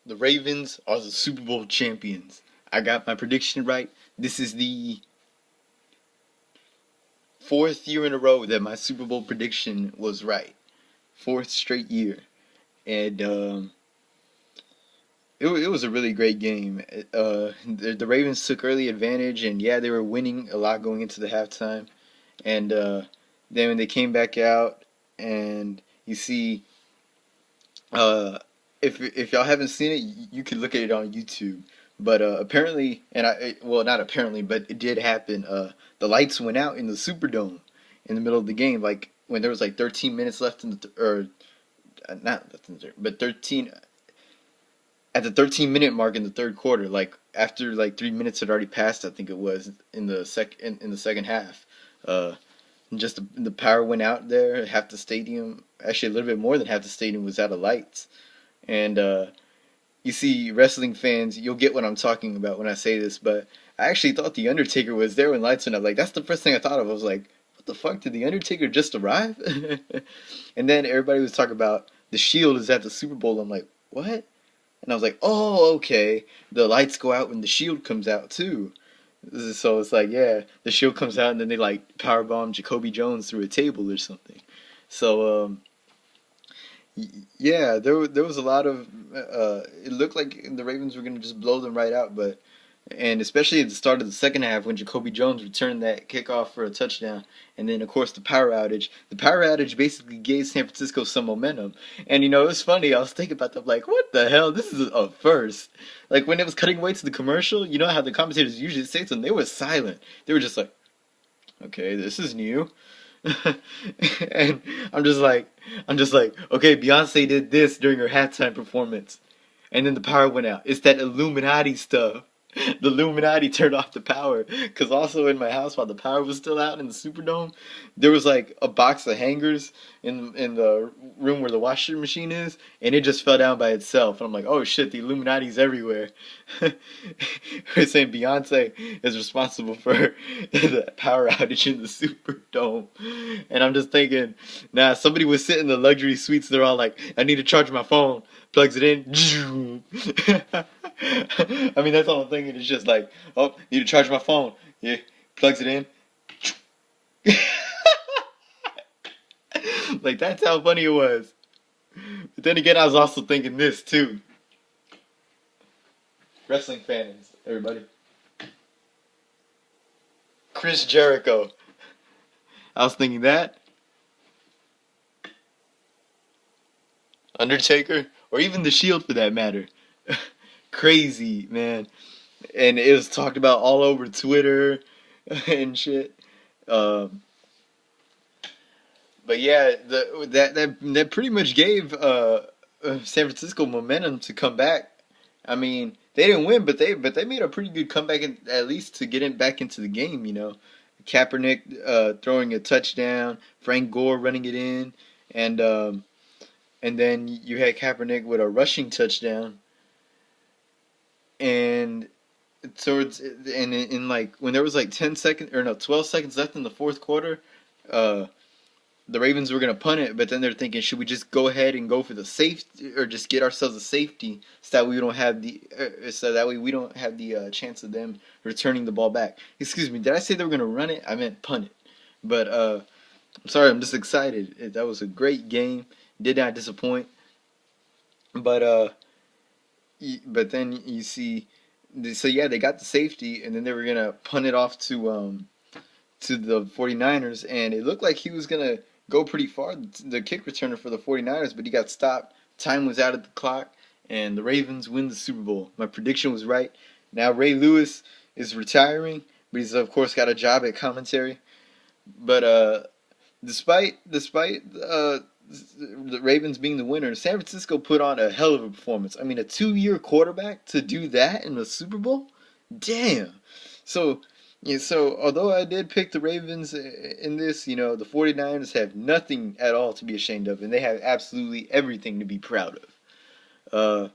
The Ravens are the Super Bowl champions. I got my prediction right. This is the fourth year in a row that my Super Bowl prediction was right. Fourth straight year. And it was a really great game. The Ravens took early advantage, and yeah, they were winning a lot going into the halftime. And then when they came back out, and you see, uh, if y'all haven't seen it, you can look at it on YouTube. But apparently, well, not apparently, but it did happen. The lights went out in the Superdome in the middle of the game, like when there was like 13 minutes left in the or not left in the third, but 13 at the 13-minute mark in the third quarter, like after like 3 minutes had already passed, I think it was in the second half. Uh, just the power went out there. Half the stadium, actually a little bit more than half the stadium, was out of lights. And you see, wrestling fans, you'll get what I'm talking about when I say this. But I actually thought the Undertaker was there when lights went up. Like that's the first thing I thought of. I was like, what the fuck? Did the Undertaker just arrive? And then everybody was talking about the Shield is at the Super Bowl. I'm like, what? And I was like, oh, okay. The lights go out when the Shield comes out too. So it's like, yeah, the Shield comes out and then they like powerbomb Jacoby Jones through a table or something. So yeah, there was a lot of it looked like the Ravens were gonna just blow them right out, but and especially at the start of the second half when Jacoby Jones returned that kickoff for a touchdown, and then of course the power outage. The power outage basically gave San Francisco some momentum, and it was funny. I was thinking about that, like, what the hell? This is a first. Like when it was cutting away to the commercial, you know how the commentators usually say something. They were silent. They were just like, okay, this is new. And I'm just like, okay, Beyonce did this during her halftime performance, and then the power went out. It's that Illuminati stuff. The Illuminati turned off the power. Because also in my house, while the power was still out in the Superdome, there was like a box of hangers in the room where the washing machine is, and it just fell down by itself. And I'm like, oh shit, the Illuminati's everywhere. We're saying Beyonce is responsible for the power outage in the Superdome. And I'm just thinking, nah, somebody was sitting in the luxury suites. They're all like, I need to charge my phone. Plugs it in. I mean, that's all I'm thinking. It's just like, oh, need to charge my phone. Yeah, plugs it in. Like, that's how funny it was. But then again, I was also thinking this, too. Wrestling fans, everybody. Chris Jericho. I was thinking that. Undertaker. Or even The Shield, for that matter. Crazy, man. And it was talked about all over Twitter and shit. Um, but yeah, that pretty much gave San Francisco momentum to come back. I mean, they didn't win, but they made a pretty good comeback, at least to get in back into the game. Kaepernick throwing a touchdown, Frank Gore running it in, and and then you had Kaepernick with a rushing touchdown, and towards and in like when there was like 10 seconds or no 12 seconds left in the fourth quarter, uh, the Ravens were gonna punt it, but then they're thinking, should we just go ahead and go for the safety or just get ourselves a safety so that we don't have the chance of them returning the ball back. Excuse me, did I say they were gonna run it? I meant punt it. But I'm sorry, I'm just excited. That was a great game. Did not disappoint. But but then you see, so yeah, they got the safety, and then they were gonna punt it off to the 49ers, and it looked like he was gonna go pretty far, the kick returner for the 49ers, but he got stopped. Time was out of the clock, and the Ravens win the Super Bowl. My prediction was right. Now Ray Lewis is retiring, but he's of course got a job at commentary. But despite the Ravens being the winner, San Francisco put on a hell of a performance. I mean, a 2-year quarterback to do that in the Super Bowl? Damn. So, yeah, so although I did pick the Ravens in this, the 49ers have nothing at all to be ashamed of, and they have absolutely everything to be proud of. Uh,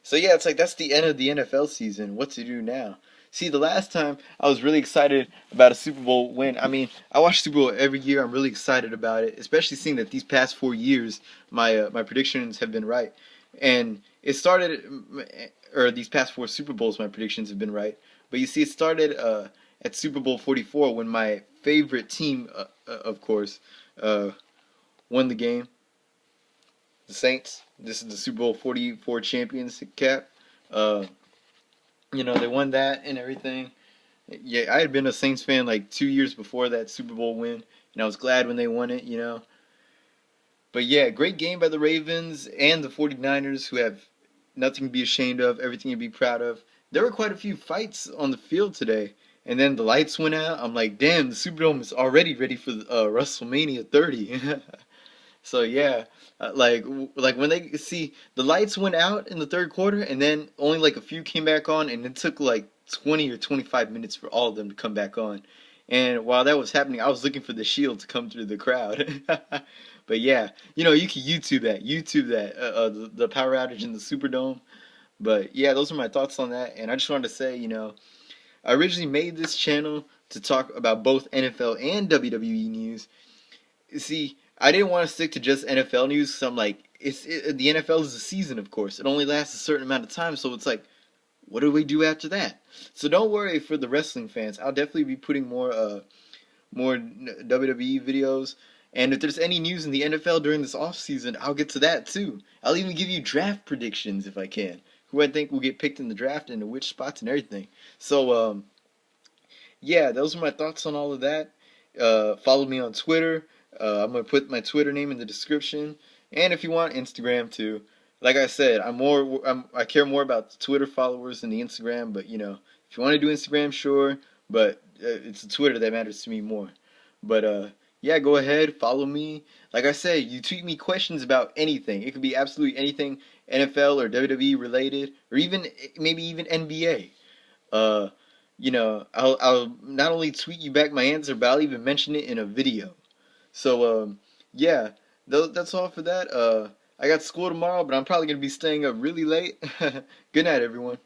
so yeah, it's like that's the end of the NFL season. What to do now? See, the last time I was really excited about a Super Bowl win. I mean, I watch Super Bowl every year. I'm really excited about it, especially seeing that these past 4 years, my predictions have been right. And it started, or these past four Super Bowls, my predictions have been right. But you see, it started at Super Bowl 44 when my favorite team, of course, uh, won the game. The Saints. This is the Super Bowl 44 champions cap. Uh, they won that and everything. Yeah, I had been a Saints fan like 2 years before that Super Bowl win, and I was glad when they won it. But yeah, great game by the Ravens and the 49ers, who have nothing to be ashamed of, everything to be proud of. There were quite a few fights on the field today, and then the lights went out. I'm like, damn, the Superdome is already ready for WrestleMania 30. So yeah, like when they see the lights went out in the third quarter, and then only like a few came back on, and it took like 20 or 25 minutes for all of them to come back on. And while that was happening, I was looking for the Shield to come through the crowd. But yeah, you can YouTube that the power outage in the Superdome. But yeah, those are my thoughts on that. And I just wanted to say, I originally made this channel to talk about both NFL and WWE news. See, I didn't want to stick to just NFL news, so I'm like, the NFL is a season, of course. It only lasts a certain amount of time, so it's like, what do we do after that? So don't worry for the wrestling fans. I'll definitely be putting more WWE videos. And if there's any news in the NFL during this off season, I'll get to that too. I'll even give you draft predictions if I can. Who I think will get picked in the draft and which spots and everything. So yeah, those are my thoughts on all of that. Follow me on Twitter. I'm gonna put my Twitter name in the description, and if you want, Instagram too. Like I said, I care more about the Twitter followers than the Instagram. But if you want to do Instagram, sure. But it's the Twitter that matters to me more. But yeah, go ahead, follow me. Like I said, you tweet me questions about anything. It could be absolutely anything NFL or WWE related, or even maybe even NBA. Uh, I'll not only tweet you back my answer, but I'll even mention it in a video. So yeah, that's all for that. I got school tomorrow, but I'm probably gonna be staying up really late. Good night, everyone.